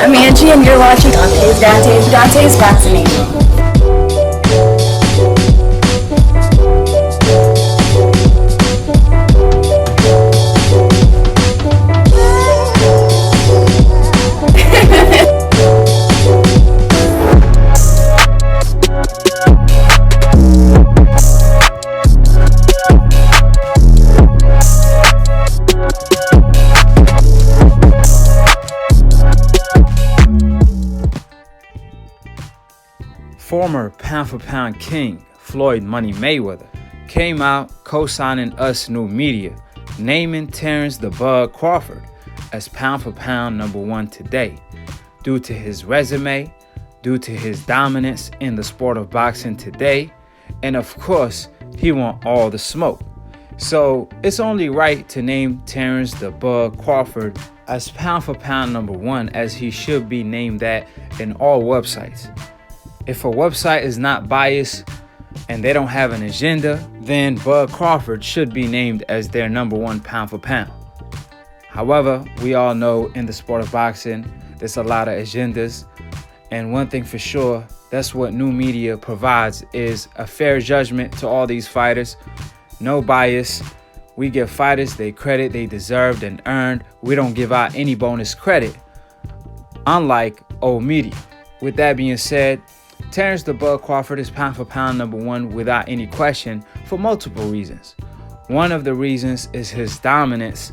I'm Angie, and you're watching Dante's Fascinating. Former pound-for-pound king Floyd Money Mayweather came out co-signing Us New Media, naming Terence "The Bug" Crawford as pound-for-pound #1 today, due to his resume, due to his dominance in the sport of boxing today, and of course, he want all the smoke. So it's only right to name Terence "The Bug" Crawford as pound-for-pound #1, as he should be named that in all websites. If a website is not biased and they don't have an agenda, then Bud Crawford should be named as their #1 pound for pound. However, we all know in the sport of boxing, there's a lot of agendas. And one thing for sure, that's what new media provides, is a fair judgment to all these fighters. No bias. We give fighters the credit they deserved and earned. We don't give out any bonus credit, unlike old media. With that being said, Terence "The Bug" Crawford is pound for pound #1 without any question for multiple reasons. One of the reasons is his dominance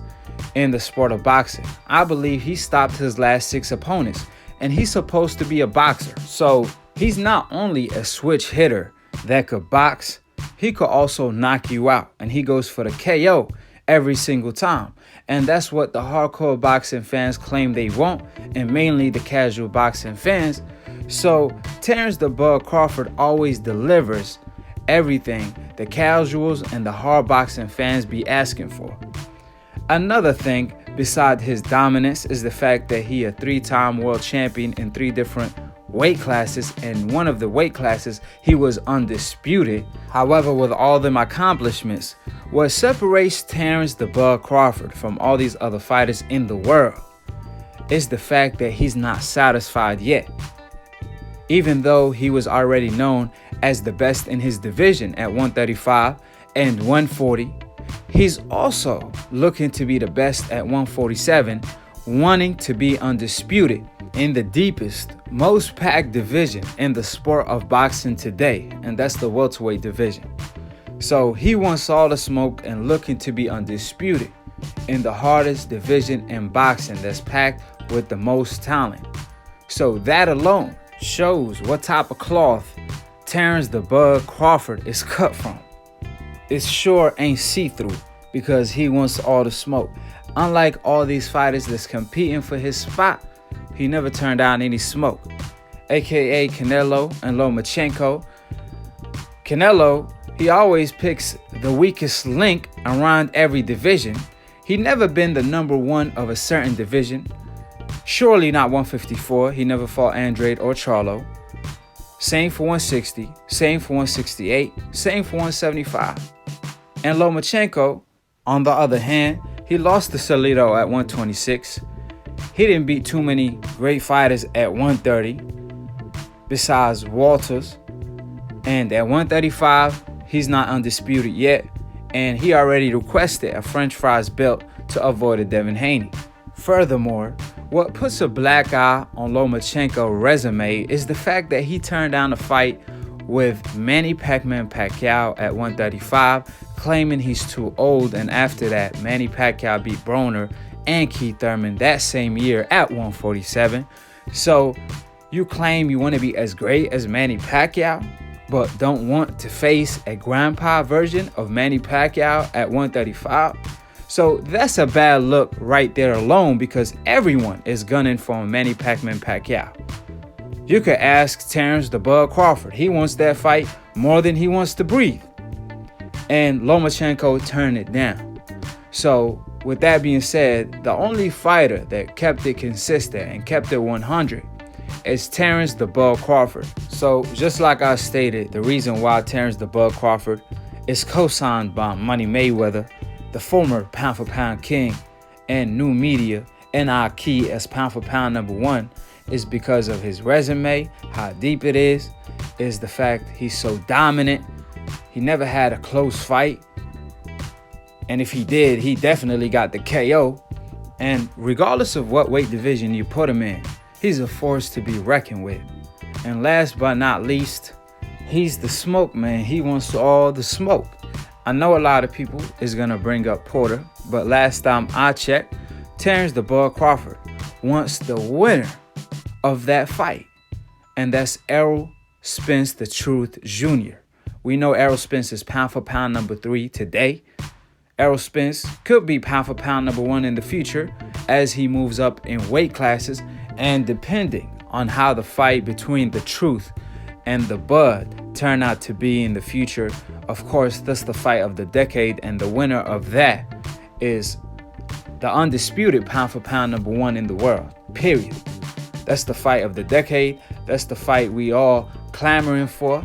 in the sport of boxing. I believe he stopped his last 6 opponents, and he's supposed to be a boxer. So he's not only a switch hitter that could box, he could also knock you out, and he goes for the KO every single time. And that's what the hardcore boxing fans claim they want, and mainly the casual boxing fans. So Terence "The Bug" Crawford always delivers everything the casuals and the hard boxing fans be asking for. Another thing besides his dominance is the fact that he a 3-time world champion in 3 different weight classes, and one of the weight classes he was undisputed. However, with all them accomplishments, what separates Terence "The Bug" Crawford from all these other fighters in the world is the fact that he's not satisfied yet. Even though he was already known as the best in his division at 135 and 140, he's also looking to be the best at 147, wanting to be undisputed in the deepest, most packed division in the sport of boxing today, and that's the welterweight division. So he wants all the smoke and looking to be undisputed in the hardest division in boxing that's packed with the most talent. So that alone shows what type of cloth Terence "The Bug" Crawford is cut from. It sure ain't see-through, because he wants all the smoke. Unlike all these fighters that's competing for his spot, he never turned down any smoke, aka Canelo and Lomachenko. Canelo, he always picks the weakest link around every division. He never been the #1 of a certain division. Surely not 154. He never fought Andrade or Charlo. Same for 160. Same for 168. Same for 175. And Lomachenko, on the other hand, he lost to Salido at 126. He didn't beat too many great fighters at 130 besides Walters. And at 135, he's not undisputed yet. And he already requested a French fries belt to avoid a Devin Haney. Furthermore, what puts a black eye on Lomachenko's resume is the fact that he turned down a fight with Manny Pacquiao at 135, claiming he's too old, and after that, Manny Pacquiao beat Broner and Keith Thurman that same year at 147. So you claim you want to be as great as Manny Pacquiao, but don't want to face a grandpa version of Manny Pacquiao at 135? So that's a bad look right there alone, because everyone is gunning for Manny Pacquiao. You could ask Terence "The Bug" Crawford. He wants that fight more than he wants to breathe. And Lomachenko turned it down. So with that being said, the only fighter that kept it consistent and kept it 100 is Terence "The Bug" Crawford. So just like I stated, the reason why Terence "The Bug" Crawford is co-signed by Money Mayweather, the former pound-for-pound king, and new media, and Akhi as pound for pound number one is because of his resume, how deep it is the fact he's so dominant. He never had a close fight. And if he did, he definitely got the KO. And regardless of what weight division you put him in, he's a force to be reckoned with. And last but not least, he's the smoke man. He wants all the smoke. I know a lot of people is going to bring up Porter, but last time I checked, Terence "the Bud" Crawford wants the winner of that fight. And that's Errol Spence the Truth Jr. We know Errol Spence is pound for pound number 3 today. Errol Spence could be pound for pound number 1 in the future as he moves up in weight classes, and depending on how the fight between the Truth and the Bud turn out to be in the future, of course, that's the fight of the decade, and the winner of that is the undisputed pound for pound number 1 in the world, period. That's the fight of the decade. That's the fight we all clamoring for.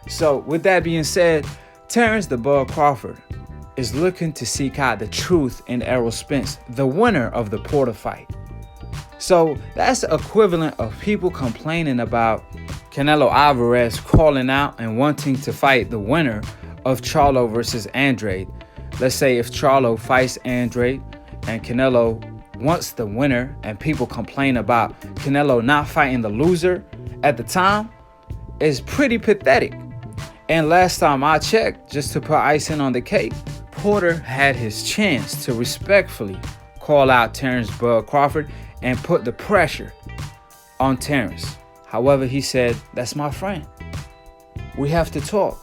So with that being said, Terence "the Bud" Crawford is looking to seek out the Truth in Errol Spence, the winner of the Porter fight. So that's the equivalent of people complaining about Canelo Alvarez calling out and wanting to fight the winner of Charlo versus Andrade. Let's say if Charlo fights Andrade and Canelo wants the winner, and people complain about Canelo not fighting the loser at the time, is pretty pathetic. And last time I checked, just to put icing on the cake, Porter had his chance to respectfully call out Terence "Bud" Crawford and put the pressure on Terence. However, he said, "That's my friend. We have to talk."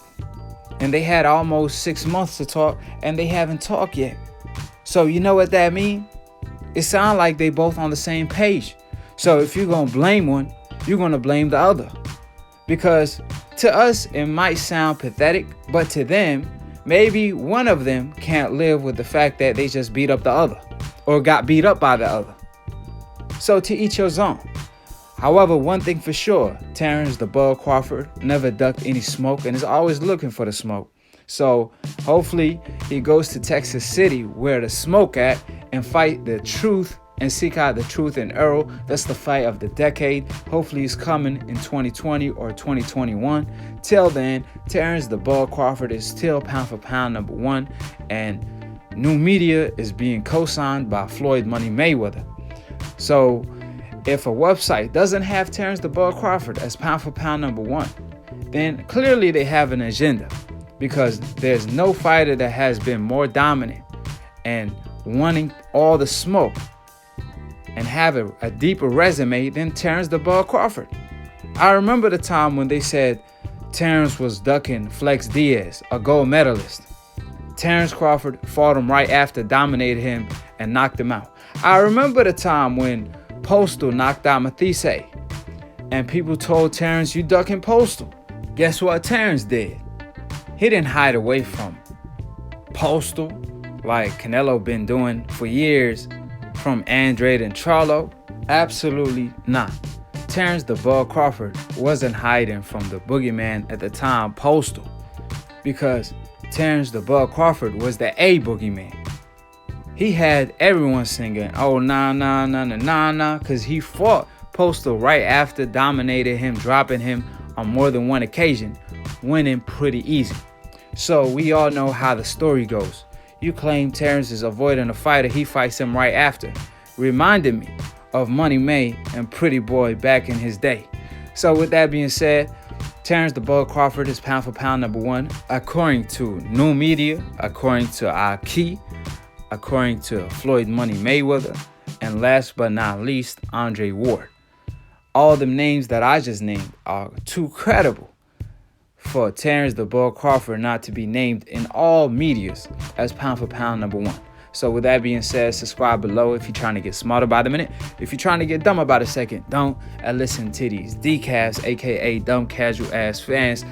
And they had almost 6 months to talk, and they haven't talked yet. So you know what that means? It sounds like they both on the same page. So if you're going to blame one, you're going to blame the other. Because to us, it might sound pathetic, but to them, maybe one of them can't live with the fact that they just beat up the other or got beat up by the other. So to each your own. However, one thing for sure, Terence "the Bud" Crawford never ducked any smoke and is always looking for the smoke. So hopefully he goes to Texas City where the smoke at and fight the Truth and seek out the Truth in Errol. That's the fight of the decade. Hopefully it's coming in 2020 or 2021. Till then, Terence "the Bud" Crawford is still pound for pound number 1, and new media is being co-signed by Floyd Money Mayweather. So if a website doesn't have Terence "the Bud" Crawford as pound for pound number 1, then clearly they have an agenda, because there's no fighter that has been more dominant and wanting all the smoke and have a deeper resume than Terence "the Bud" Crawford. I remember the time when they said Terence was ducking Flex Diaz, a gold medalist. Terence Crawford fought him right after, dominated him, and knocked him out. I remember the time when Postal knocked out Matisse, and people told Terence, "You ducking Postal." Guess what Terence did? He didn't hide away from Postal like Canelo been doing for years from Andrade and Charlo. Absolutely not. Terence "the Bud" Crawford wasn't hiding from the boogeyman at the time, Postal, because Terence "the Bud" Crawford was the A boogeyman. He had everyone singing, "Oh, nah, nah, nah, nah, nah, nah," because he fought Postal right after, dominated him, dropping him on more than one occasion, winning pretty easy. So we all know how the story goes. You claim Terence is avoiding a fighter, he fights him right after. Reminded me of Money May and Pretty Boy back in his day. So with that being said, Terence "the Bud" Crawford is pound for pound number 1, according to new media, according to Akhi, according to Floyd Money Mayweather, and last but not least, Andre Ward. All the names that I just named are too credible for Terence "the Bud" Crawford not to be named in all medias as pound for pound number 1. So with that being said, subscribe below if you're trying to get smarter by the minute. If you're trying to get dumber by the second, don't. And listen to these decals, aka dumb casual ass fans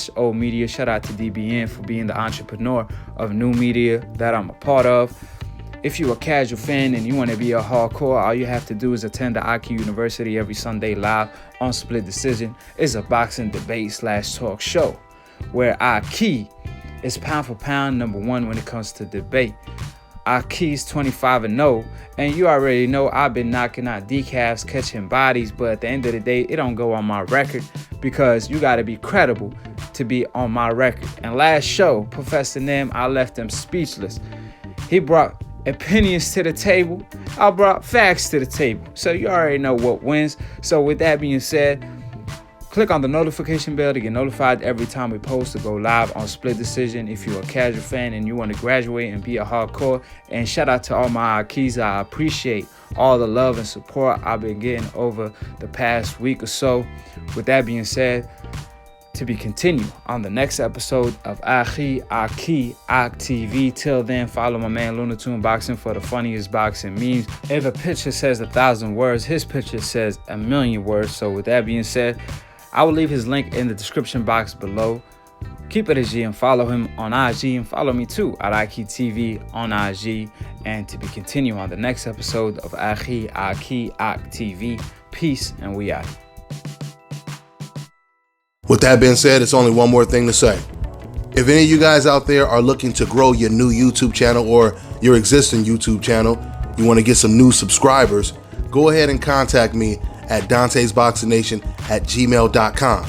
/ old media. Shout out to DBN for being the entrepreneur of new media that I'm a part of. If you're a casual fan and you want to be a hardcore, all you have to do is attend the Akhi University every Sunday live on Split Decision. It's a boxing debate / talk show where Akhi is pound for pound number 1 when it comes to debate. Akhi's 25-0, and you already know I've been knocking out decafs, catching bodies, but at the end of the day, it don't go on my record because you got to be credible to be on my record. And last show, Professor Nim, I left him speechless. He brought opinions to the table. I brought facts to the table. So you already know what wins. So with that being said, click on the notification bell to get notified every time we post to go live on Split Decision if you're a casual fan and you want to graduate and be a hardcore. And shout out to all my Akhis. I appreciate all the love and support I've been getting over the past week or so. With that being said, to be continued on the next episode of Akhi TV. Till then, follow my man Lunatoon Boxing for the funniest boxing memes. If a picture says 1,000 words, his picture says 1,000,000 words. So with that being said, I will leave his link in the description box below. Keep it a G and follow him on IG, and follow me too at Akhi TV on IG. And to be continued on the next episode of Akhi TV. Peace, and we out. With that being said, it's only one more thing to say. If any of you guys out there are looking to grow your new YouTube channel or your existing YouTube channel, you want to get some new subscribers, go ahead and contact me at DantesBoxingNation@gmail.com.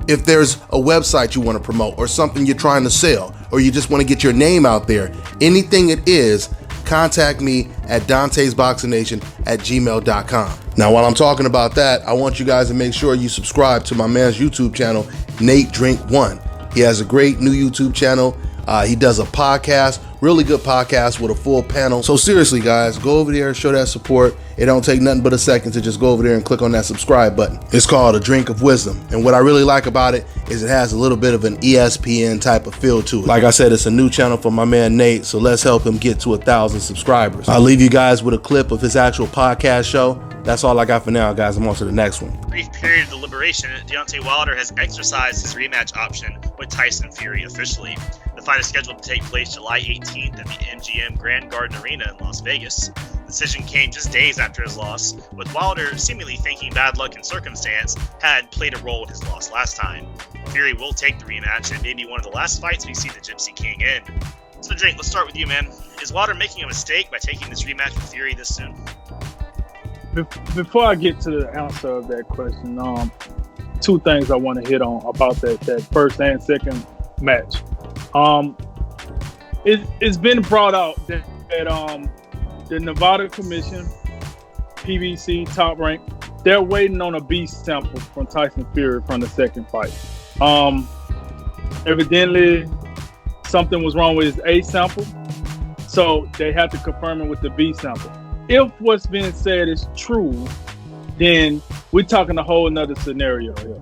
If there's a website you want to promote or something you're trying to sell, or you just want to get your name out there, anything it is, contact me at DantesBoxingNation@gmail.com. Now, while I'm talking about that, I want you guys to make sure you subscribe to my man's YouTube channel, Nate Drink One. He has a great new YouTube channel. He does a podcast, really good podcast with a full panel. So seriously, guys, go over there and show that support. It don't take nothing but a second to just go over there and click on that subscribe button. It's called A Drink of Wisdom. And what I really like about it is it has a little bit of an ESPN type of feel to it. Like I said, it's a new channel for my man Nate, so let's help him get to 1,000 subscribers. I'll leave you guys with a clip of his actual podcast show. That's all I got for now, guys. I'm on to the next one. Brief period of deliberation, Deontay Wilder has exercised his rematch option with Tyson Fury officially. The fight is scheduled to take place July 18th at the MGM Grand Garden Arena in Las Vegas. The decision came just days after his loss, with Wilder seemingly thinking bad luck and circumstance had played a role in his loss last time. Fury will take the rematch, and it may be one of the last fights we see the Gypsy King in. So Drake, let's start with you, man. Is Wilder making a mistake by taking this rematch with Fury this soon? Before I get to the answer of that question, two things I want to hit on about that first and second match. It's been brought out that the Nevada Commission, PBC, Top Rank, they're waiting on a B sample from Tyson Fury from the second fight. Evidently, something was wrong with his A sample, so they have to confirm it with the B sample. If what's being said is true, then we're talking a whole nother scenario here.